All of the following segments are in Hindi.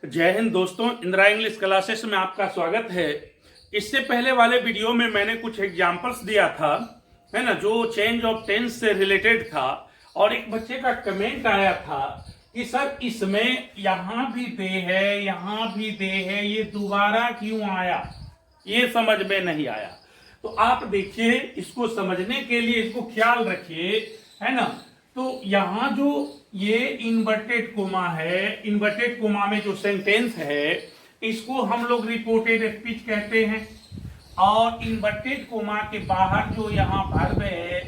जय हिंद दोस्तों, इंदिरा इंग्लिश क्लासेस में आपका स्वागत है। इससे पहले वाले वीडियो में मैंने कुछ एग्जाम्पल्स दिया था, है ना, जो चेंज ऑफ टेंस से रिलेटेड था। और एक बच्चे का कमेंट आया था कि सर इसमें यहाँ भी दे है, यहाँ भी दे है, ये दोबारा क्यों आया, ये समझ में नहीं आया। तो आप देखिए, इसको समझने के लिए इसको ख्याल रखिए, है ना। तो यहाँ जो ये इन्वर्टेड कोमा है, इन्वर्टेड कोमा में जो सेंटेंस है इसको हम लोग रिपोर्टेड स्पीच कहते हैं। और इन्वर्टेड कोमा के बाहर जो यहाँ वर्ब है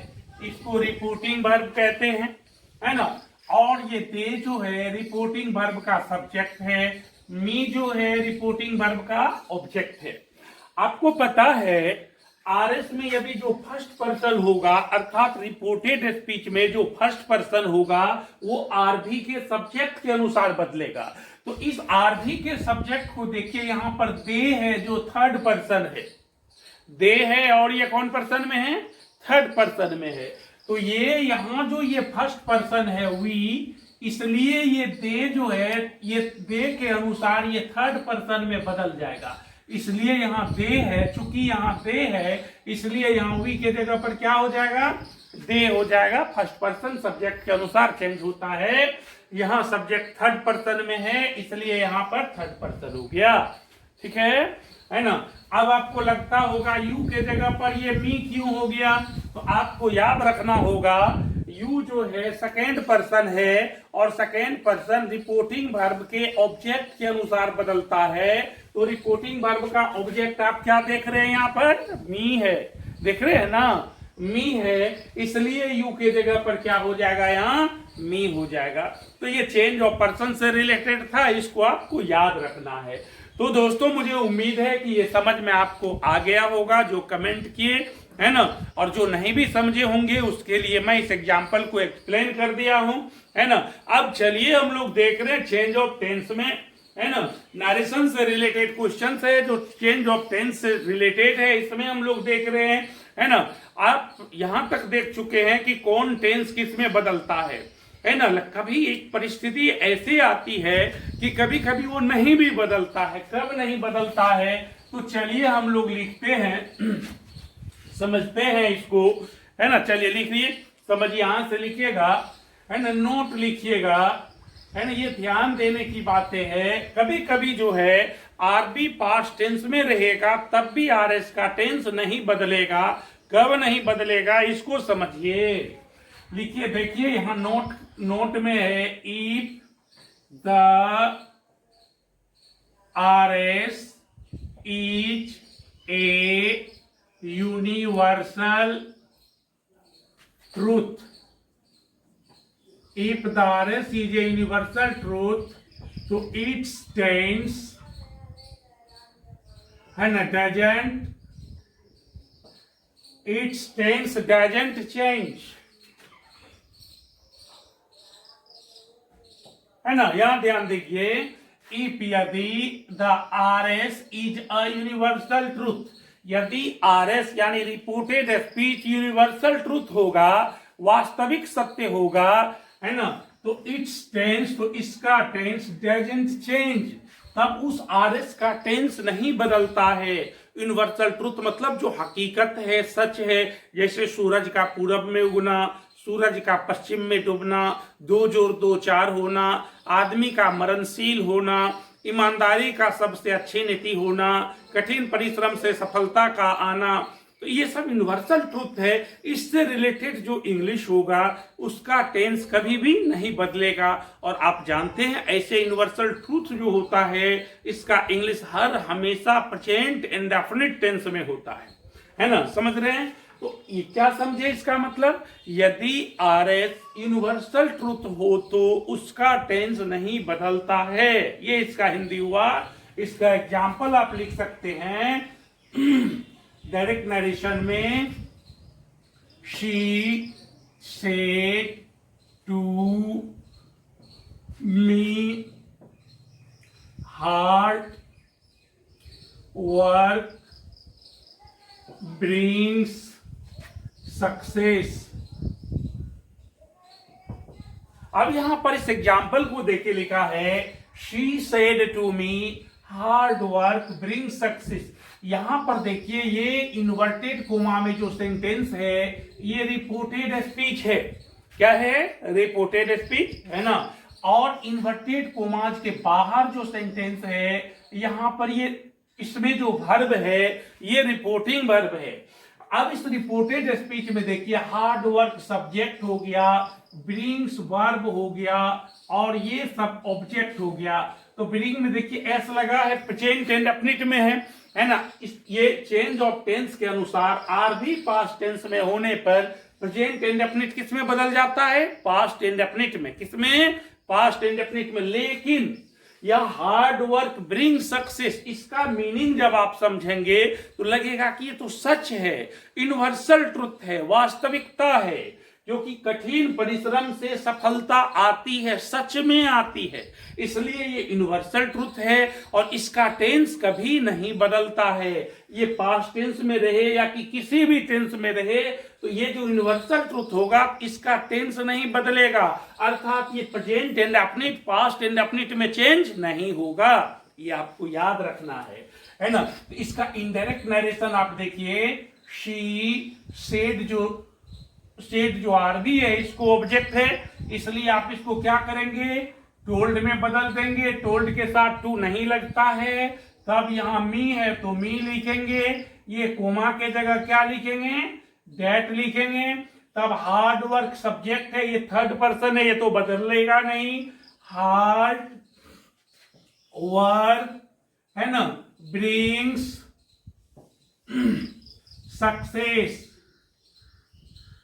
इसको रिपोर्टिंग वर्ब कहते हैं, है ना। और ये दे जो है रिपोर्टिंग वर्ब का सब्जेक्ट है, मी जो है रिपोर्टिंग वर्ब का ऑब्जेक्ट है। आपको पता है आरएस में यदि जो फर्स्ट पर्सन होगा, अर्थात रिपोर्टेड स्पीच में जो फर्स्ट पर्सन होगा वो आरवी के सब्जेक्ट के अनुसार बदलेगा। तो इस आरवी के सब्जेक्ट को देखिए, यहां पर दे है जो थर्ड पर्सन है, दे है, और ये कौन पर्सन में है, थर्ड पर्सन में है। तो ये यहां जो ये फर्स्ट पर्सन है वी, इसलिए ये दे जो है ये दे के अनुसार ये थर्ड पर्सन में बदल जाएगा। इसलिए यहाँ दे है, चूंकि यहाँ दे है इसलिए यहाँ वी के जगह पर क्या हो जाएगा, दे हो जाएगा। फर्स्ट पर्सन सब्जेक्ट के अनुसार चेंज होता है। यहाँ सब्जेक्ट थर्ड पर्सन में है इसलिए यहाँ पर थर्ड पर्सन हो गया, ठीक है ना। अब आपको लगता होगा यू के जगह पर ये मी क्यों हो गया, तो आपको याद रखना होगा यू जो है सेकेंड पर्सन है और सेकेंड पर्सन रिपोर्टिंग वर्ब के ऑब्जेक्ट के अनुसार बदलता है। तो रिपोर्टिंग वर्ब का ऑब्जेक्ट आप क्या देख रहे हैं, यहाँ पर मी है, देख रहे हैं ना, मी है, इसलिए यू के जगह पर क्या हो जाएगा, यहाँ मी हो जाएगा। तो ये चेंज ऑफ पर्सन से रिलेटेड था, इसको आपको याद रखना है। तो दोस्तों मुझे उम्मीद है कि ये समझ में आपको आ गया होगा जो कमेंट किए, है ना। और जो नहीं भी समझे होंगे उसके लिए मैं इस एग्जाम्पल को एक्सप्लेन कर दिया हूं, है ना। अब चलिए हम लोग देख रहे हैं चेंज ऑफ टेंस में, है ना, नरेशन से रिलेटेड क्वेश्चन है जो चेंज ऑफ टेंस से रिलेटेड है, इसमें हम लोग देख रहे हैं, है ना। आप यहां तक देख चुके हैं कि कौन टेंस किस में बदलता है ना। कभी एक परिस्थिति ऐसी आती है कि कभी कभी वो नहीं भी बदलता है। कब नहीं बदलता है, तो चलिए हम लोग लिखते हैं, समझते हैं इसको, है ना। चलिए लिखिए, समझिए, यहां से लिखिएगा, है ना, नोट लिखिएगा, है ना। ये ध्यान देने की बातें हैं। कभी कभी जो है आरबी पास्ट टेंस में रहेगा तब भी आरएस का टेंस नहीं बदलेगा। कब नहीं बदलेगा इसको समझिए। लिखिए, देखिए यहां नोट में है, if the RS is a universal truth, if the RS is a universal truth, so it stands and doesn't change, है ना। यहां ध्यान दीजिए, इफ यदि the RS is a universal truth, यदि आरएस यानी रिपोर्टेड स्पीच यूनिवर्सल ट्रूथ होगा, वास्तविक सत्य होगा, है ना, तो इट्स टेंस, तो इसका टेंस डजंट चेंज, तब उस आरएस का टेंस नहीं बदलता है। यूनिवर्सल ट्रूथ मतलब जो हकीकत है, सच है, जैसे सूरज का पूरब में उगना, सूरज का पश्चिम में डूबना, दो जोड़ दो चार होना, आदमी का मरणशील होना, ईमानदारी का सबसे अच्छी नीति होना, कठिन परिश्रम से सफलता का आना, तो ये सब यूनिवर्सल ट्रूथ है। इससे रिलेटेड जो इंग्लिश होगा उसका टेंस कभी भी नहीं बदलेगा। और आप जानते हैं ऐसे यूनिवर्सल ट्रूथ जो होता है इसका इंग्लिश हर हमेशा प्रेजेंट इंडेफिनिट टेंस में होता है ना, समझ रहे हैं। तो ये क्या समझे इसका मतलब, यदि आरएस यूनिवर्सल ट्रूथ हो तो उसका टेंस नहीं बदलता है। ये इसका हिंदी हुआ। इसका एग्जाम्पल आप लिख सकते हैं डायरेक्ट नरेशन में, she said to me hard work brings success. अब यहां पर इस एग्जाम्पल को देके लिखा है, she said to me hard work bring success. यहां पर देखिए ये इन्वर्टेड कोमा में जो सेंटेंस है ये रिपोर्टेड स्पीच है। क्या है? रिपोर्टेड स्पीच है ना। और इन्वर्टेड कोमाज के बाहर जो सेंटेंस है यहां पर ये इसमें जो वर्ब है ये रिपोर्टिंग वर्ब है। अब इस रिपोर्टेड स्पीच में देखिए हार्ड वर्क सब्जेक्ट हो गया, ब्रिंग्स वर्ब हो गया और ये सब ऑब्जेक्ट हो गया। तो ब्रिंग में देखिए एस लगा है, प्रेजेंट इंडेफिनिट में है ना। ये चेंज ऑफ टेंस के अनुसार आर भी पास्ट टेंस में होने पर प्रेजेंट इंडेफिनिट किस में बदल जाता है? पास्ट इंडेफिनिट में। किसमें? पास्ट इंडेफिनिट में। लेकिन यह हार्ड वर्क ब्रिंग सक्सेस, इसका मीनिंग जब आप समझेंगे तो लगेगा कि ये तो सच है, यूनिवर्सल ट्रुथ है, वास्तविकता है, जो कि कठिन परिश्रम से सफलता आती है, सच में आती है। इसलिए ये यूनिवर्सल ट्रुथ है और इसका टेंस कभी नहीं बदलता है। ये पास्ट टेंस में रहे या कि किसी भी टेंस में रहे तो ये जो यूनिवर्सल ट्रुथ होगा इसका टेंस नहीं बदलेगा। अर्थात ये प्रेजेंट इंडेफिनिट पास्ट इंडेफिनिट में चेंज नहीं होगा। ये आपको याद रखना है ना। तो इसका इनडायरेक्ट नरेशन आप देखिए, शी सेड जो आरबी है इसको ऑब्जेक्ट है, इसलिए आप इसको क्या करेंगे? टोल्ड में बदल देंगे। टोल्ड के साथ टू नहीं लगता है, तब यहां मी है तो मी लिखेंगे। ये कोमा के जगह क्या लिखेंगे? दैट लिखेंगे। तब हार्ड वर्क सब्जेक्ट है, ये थर्ड पर्सन है, ये तो बदलेगा नहीं। हार्ड वर्क है ना ब्रिंग्स सक्सेस।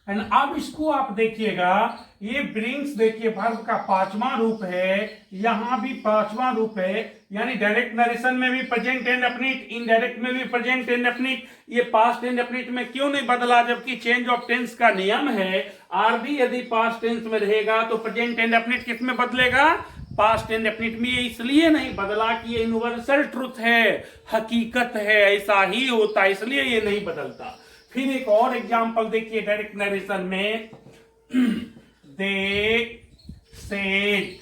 एंड अब इसको आप देखिएगा, ये ब्रिंग्स देखिए वर्ब का पांचवा रूप है, यहां भी पांचवा रूप है, यानी डायरेक्ट नरेशन में भी प्रेजेंट इंडेफिनिट, इनडायरेक्ट में भी प्रेजेंट इंडेफिनिट। ये पास्ट इंडेफिनिट में क्यों नहीं बदला? जबकि चेंज ऑफ टेंस का नियम है, आरबी यदि पास्ट टेंस में रहेगा तो प्रेजेंट इंडेफिनिट किस में बदलेगा? पास्ट इंडेफिनिट में। इसलिए नहीं बदला कि ये यूनिवर्सल ट्रुथ है, हकीकत है, ऐसा ही होता है, इसलिए ये नहीं बदलता। फिर एक और एग्जांपल देखिए डायरेक्ट नरेशन में, they said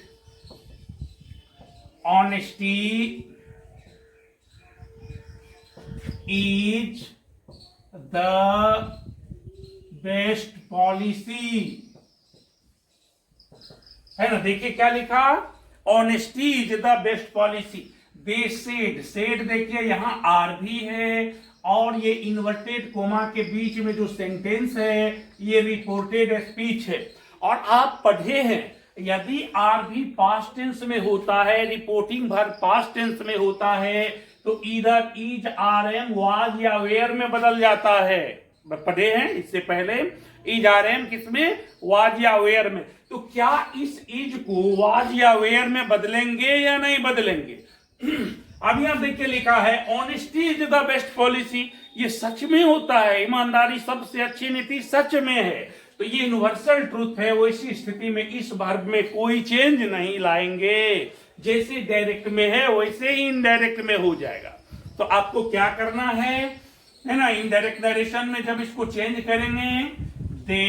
honesty is the best policy, है ना। देखिए क्या लिखा? Honesty is the best policy. They said देखिए यहां आर भी है और ये इन्वर्टेड कोमा के बीच में जो सेंटेंस है ये रिपोर्टेड स्पीच है। और आप पढ़े हैं यदि आर भी पास्ट टेंस में होता है, रिपोर्टिंग वर्ब पास्ट टेंस में होता है तो इधर इज, आर एम, वाज या वेयर में बदल जाता है। पढ़े हैं इससे पहले, इज आर एम किसमें? वाज या वेयर में। तो क्या इस इज को वाज या वेयर में बदलेंगे या नहीं बदलेंगे? अब यहां देखिए लिखा है honesty is the best policy. ये सच में होता है, ईमानदारी सबसे अच्छी नीति सच में है, तो ये यूनिवर्सल ट्रूथ है। वैसी स्थिति में इस वर्ब में कोई चेंज नहीं लाएंगे, जैसे डायरेक्ट में है वैसे ही इनडायरेक्ट में हो जाएगा। तो आपको क्या करना है ना, इनडायरेक्ट नरेशन में जब इसको चेंज करेंगे, दे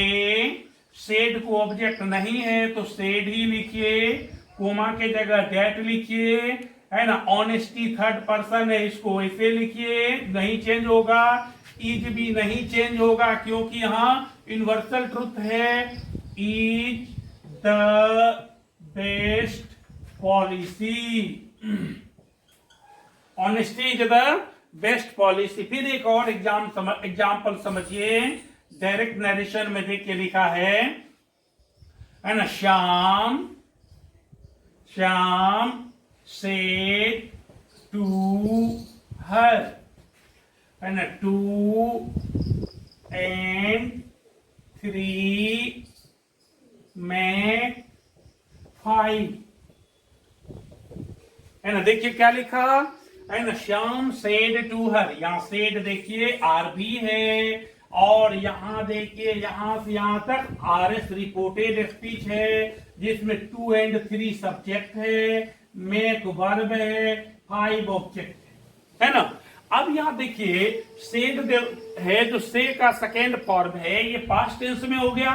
सेड को ऑब्जेक्ट नहीं है तो सेड ही लिखिए, कोमा के जगह दैट लिखिए, है ना। ऑनेस्टी थर्ड पर्सन है, इसको वैसे लिखिए, नहीं चेंज होगा। इज भी नहीं चेंज होगा क्योंकि यहां यूनिवर्सल ट्रुथ है, is the best policy. Honesty is the best policy. फिर एक और एग्जाम्पल समझिए, डायरेक्ट नरेशन में देखिए लिखा है ना, श्याम said to her, है ना, 2 and 3 make 5, है ना। देखिए क्या लिखा है ना, श्याम सेड टू हर। यहां सेड देखिए आर भी है और यहां देखिए यहां से यहां तक आर एस रिपोर्टेड स्पीच है जिसमें 2 and 3 सब्जेक्ट है, मेक वर्ब है, 5 ऑब्जेक्ट है ना। अब यहां देखिए सेड है जो से का सेकेंड फॉर्म है, ये पास्ट टेंस में हो गया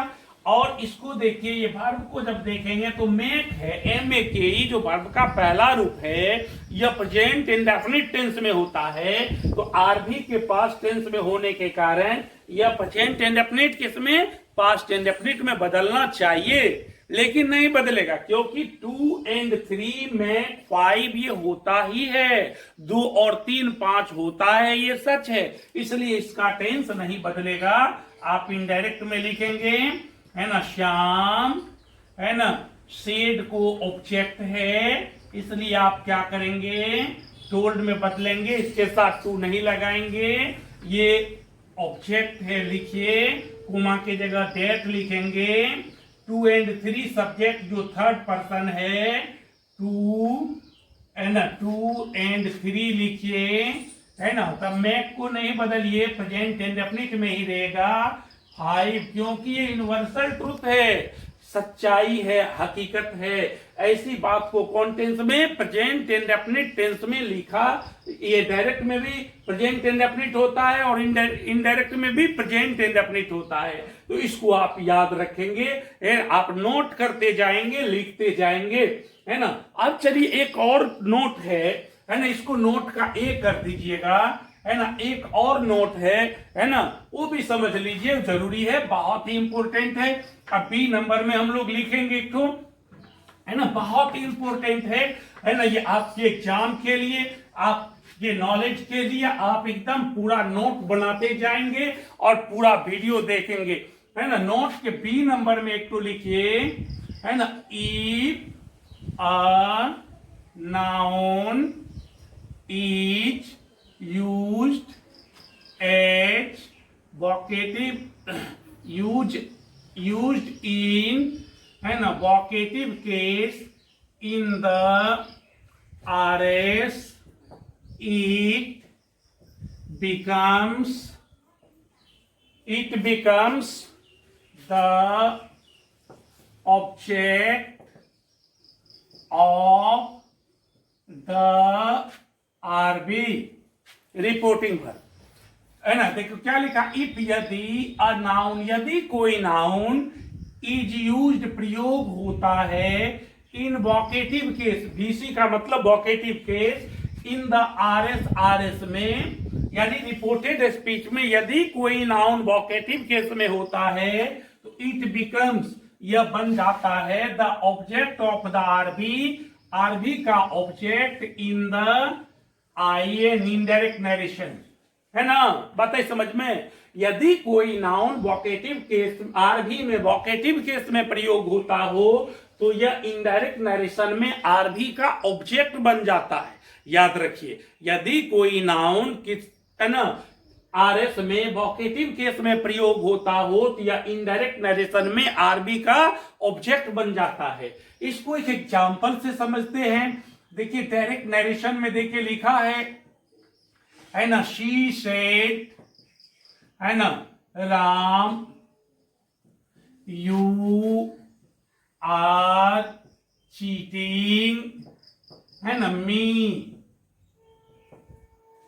और इसको देखिए, ये वर्ब को जब देखेंगे तो मेक है, MEKE, जो वर्ब का पहला रूप है, यह प्रेजेंट इंडेफिनिट टेंस में होता है। तो आरबी के पास टेंस में होने के कारण यह प्रेजेंट इंडेफिनिट किसमें, पास्ट इंडेफिनिट में बदलना चाहिए, लेकिन नहीं बदलेगा, क्योंकि 2 और 3 में 5 ये होता ही है, 2 और 3 5 होता है, ये सच है, इसलिए इसका टेंस नहीं बदलेगा। आप इनडायरेक्ट में लिखेंगे, है ना, श्याम, है ना, सेड को ऑब्जेक्ट है, इसलिए आप क्या करेंगे, टोल्ड में बदलेंगे, इसके साथ टू नहीं लगाएंगे, ये ऑब्जेक्ट है, लिखिए, कोमा की जगह डेट लिखेंगे। 2 और 3 सब्जेक्ट जो थर्ड पर्सन है, 2 है ना, 2 और 3 लिखिए, है ना, तब मैक को नहीं बदलिए, प्रेजेंट इंडेफिनिट में ही रहेगा। 5, क्योंकि ये यूनिवर्सल ट्रुथ है, सच्चाई है, हकीकत है, ऐसी बात को कौन टेंस में, प्रेजेंट इंडेफिनिट टेंस में लिखा। ये डायरेक्ट में भी प्रेजेंट इंडेफिनिट होता है और इनडायरेक्ट में भी प्रेजेंट इंडेफिनिट होता है, तो इसको आप याद रखेंगे, आप नोट करते जाएंगे, लिखते जाएंगे, है ना। अब चलिए एक और नोट है ना, इसको नोट का ए कर दीजिएगा, है ना, एक और नोट है ना, वो भी समझ लीजिए, जरूरी है, बहुत ही इंपॉर्टेंट है। अब बी नंबर में हम लोग लिखेंगे एक तो, है ना, बहुत ही इंपॉर्टेंट है ना, ये आपके एग्जाम के लिए, आपके नॉलेज के लिए, आप एकदम पूरा नोट बनाते जाएंगे और पूरा वीडियो देखेंगे, है ना। नोट के बी नंबर में एक तो लिखिए, है ना, if a noun is used as vocative, used in, है ना, vocative case in the RS, it becomes the object of the RB reporting पर, है ना। देखो क्या लिखा, इफ यदि अ नाउन, यदि कोई नाउन इज यूज्ड प्रयोग होता है, इन वोकेटिव केस, VC का मतलब vocative case, in the RS में, यानी रिपोर्टेड स्पीच में यदि कोई नाउन वोकेटिव केस में होता है, तो इट बिकम्स, यह बन जाता है, the object of the RB का object in the indirect narration, है ना, बात है समझ में। यदि कोई नाउन वोकेटिव केस, आरबी में वोकेटिव केस में प्रयोग होता हो, तो यह इनडायरेक्ट नरेशन में आरबी का ऑब्जेक्ट बन जाता है। याद रखिए, यदि कोई नाउन किस, है ना, RS में वोकेटिव केस में प्रयोग होता हो, तो यह इनडायरेक्ट नरेशन में आरबी का ऑब्जेक्ट बन जाता है। इसको एक एग्जाम्पल से समझते हैं। देखिए डायरेक्ट नरेशन में देखिए लिखा है ना, शी सेड, है ना, राम यू आर चीटिंग, है ना, मी,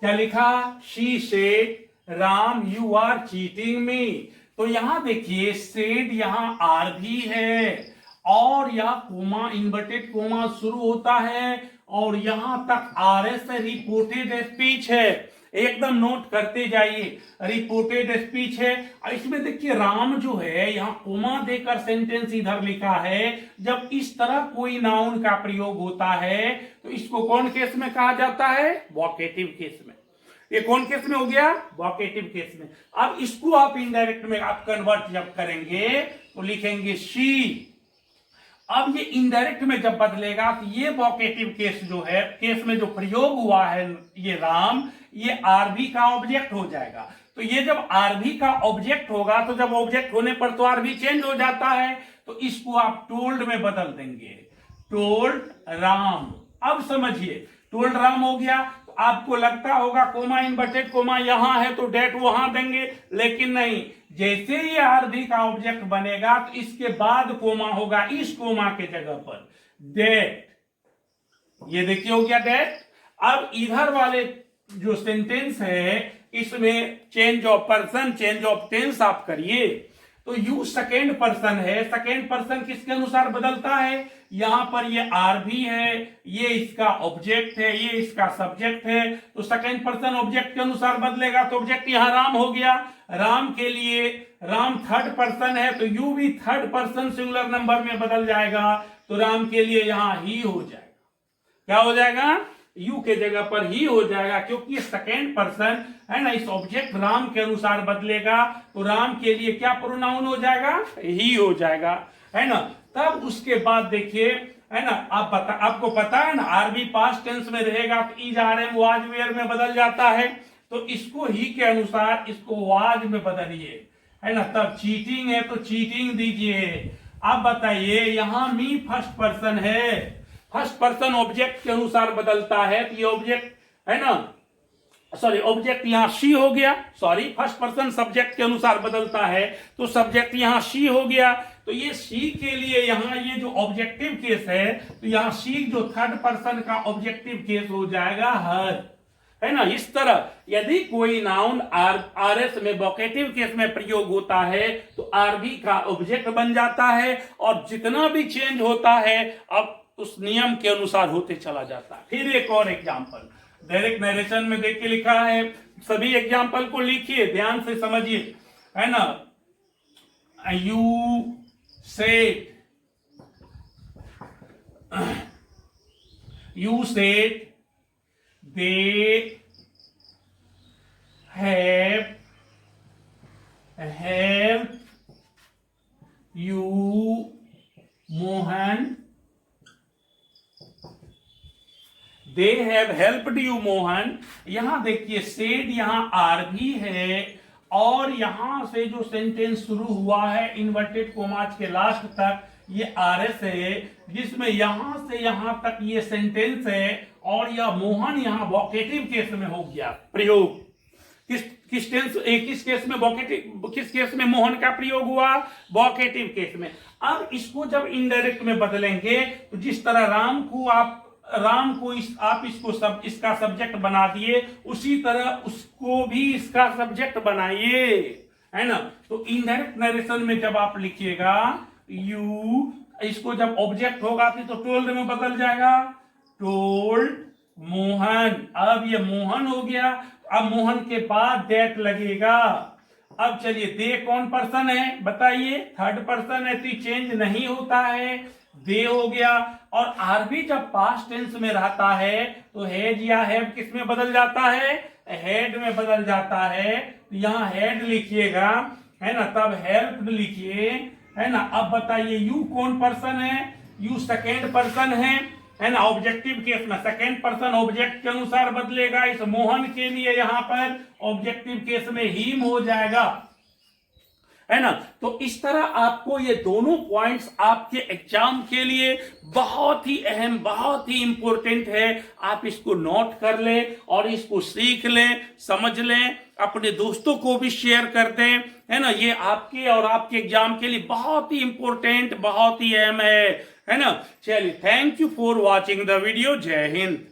क्या लिखा, she said Ram you are cheating me. तो यहां देखिए सेड यहां आर भी है, और यह कोमा, इन्वर्टेड कोमा शुरू होता है, और यहां तक RS रिपोर्टेड स्पीच है, एकदम नोट करते जाइए, रिपोर्टेड स्पीच है। और इसमें देखिए राम जो है, यहां कोमा देकर सेंटेंस इधर लिखा है। जब इस तरह कोई नाउन का प्रयोग होता है, तो इसको कौन केस में कहा जाता है, वोकेटिव केस में। ये कौन केस में हो गया, वोकेटिव केस में। अब इसको आप इनडायरेक्ट में आप कन्वर्ट जब करेंगे, तो लिखेंगे शी। अब ये इनडायरेक्ट में जब बदलेगा, तो ये वोकेटिव केस जो है, केस में जो प्रयोग हुआ है ये राम, ये आरबी का ऑब्जेक्ट हो जाएगा। तो ये जब आरबी का ऑब्जेक्ट होगा, तो जब ऑब्जेक्ट होने पर तो आरबी चेंज हो जाता है, तो इसको आप टोल्ड में बदल देंगे, टोल्ड राम। अब समझिए, टोल्ड राम हो गया। तो आपको लगता होगा कोमा इनवर्टेड कोमा यहां है तो डेट वहां देंगे, लेकिन नहीं, जैसे ही आरबी का ऑब्जेक्ट बनेगा, तो इसके बाद कोमा होगा, इस कोमा के जगह पर डेट। ये देखिए हो गया डेट। अब इधर वाले जो सेंटेंस है, इसमें change of person, change of tense आप करिए। तो यू सेकेंड पर्सन है, सेकेंड पर्सन किसके अनुसार बदलता है, यहां पर ये आर भी है, ये इसका ऑब्जेक्ट है, ये इसका सब्जेक्ट है, तो सेकेंड पर्सन ऑब्जेक्ट के अनुसार बदलेगा। तो ऑब्जेक्ट यहां राम हो गया, राम के लिए राम थर्ड पर्सन है तो यू भी थर्ड पर्सन सिंगुलर नंबर में बदल जाएगा, तो राम के लिए यहां ही हो जाएगा। क्या हो जाएगा, यू के जगह पर ही हो जाएगा, क्योंकि सेकेंड पर्सन है ना, इस ऑब्जेक्ट राम के अनुसार बदलेगा, तो राम के लिए क्या प्रोनाउन हो जाएगा, ही हो जाएगा, है ना। तब उसके बाद देखिए, है ना, आपको पता है ना, आरबी पास्ट टेंस में रहेगा तो is are am was were में बदल जाता है, तो इसको ही के अनुसार इसको वाज में बदलिए, है ना। तब चीटिंग है तो चीटिंग दीजिए। अब बताइए, यहां मी फर्स्ट पर्सन है, फर्स्ट पर्सन ऑब्जेक्ट के अनुसार बदलता है, तो ये ऑब्जेक्ट है ना, सॉरी ऑब्जेक्ट यहां शी हो गया, सॉरी फर्स्ट पर्सन सब्जेक्ट के अनुसार बदलता है, तो सब्जेक्ट यहां शी हो गया, तो ये शी के लिए यहां ये जो ऑब्जेक्टिव केस है, तो यहां शी जो थर्ड पर्सन का ऑब्जेक्टिव केस हो जाएगा हर, है ना। इस तरह यदि कोई नाउन आरएस में वोकेटिव केस में प्रयोग होता है तो आरबी का ऑब्जेक्ट बन जाता है, और जितना भी चेंज होता है अब उस नियम के अनुसार होते चला जाता है। फिर एक और एग्जांपल डायरेक्ट नरेशन में देख के लिखा है, सभी एग्जांपल को लिखिए, ध्यान से समझिए, है ना। You said they have helped you Mohan, they have helped you Mohan। यहां देखिए सेड यहां आर भी है, और यहां से जो सेंटेंस शुरू हुआ है इन्वर्टेड कोमास के लास्ट तक ये आरएस है, जिसमें यहां से यहां तक ये सेंटेंस है, और यह मोहन यहां वोकेटिव केस में हो गया प्रयोग। किस केस में वोकेटिव, किस केस में मोहन का प्रयोग हुआ, वोकेटिव केस में। अब इसको जब इनडायरेक्ट में बदलेंगे तो जिस तरह राम को आप इसको इसका सब्जेक्ट बना दिए, उसी तरह उसको भी इसका सब्जेक्ट बनाइए, है ना। तो इनडायरेक्ट नरेशन में जब आप लिखिएगा यू, इसको जब ऑब्जेक्ट होगा तो टोल्ड में बदल जाएगा, टोल्ड मोहन। अब ये मोहन हो गया, अब मोहन के बाद दैट लगेगा। अब चलिए दे कौन पर्सन है बताइए, थर्ड पर्सन है, तो चेंज नहीं होता है, दे हो गया। और आरबी जब पास्ट टेंस में रहता है तो हैज या हैव किस में बदल जाता है, हेड में बदल जाता है, तो यहां हेड लिखिएगा, है ना। तब हेल्प लिखिए, है ना। अब बताइए यू कौन पर्सन है, यू सेकेंड पर्सन है ना। ऑब्जेक्टिव केस में सेकेंड पर्सन ऑब्जेक्ट के अनुसार बदलेगा, इस मोहन के लिए यहां पर ऑब्जेक्टिव केस में हिम हो जाएगा, है ना। तो इस तरह आपको ये दोनों पॉइंट्स आपके एग्जाम के लिए बहुत ही अहम, बहुत ही इंपॉर्टेंट है। आप इसको नोट कर लें और इसको सीख लें, समझ लें, अपने दोस्तों को भी शेयर कर दें, है ना। ये आपके और आपके एग्जाम के लिए बहुत ही इंपॉर्टेंट, बहुत ही अहम है ना। चलिए, thank you for watching the video. जय हिंद।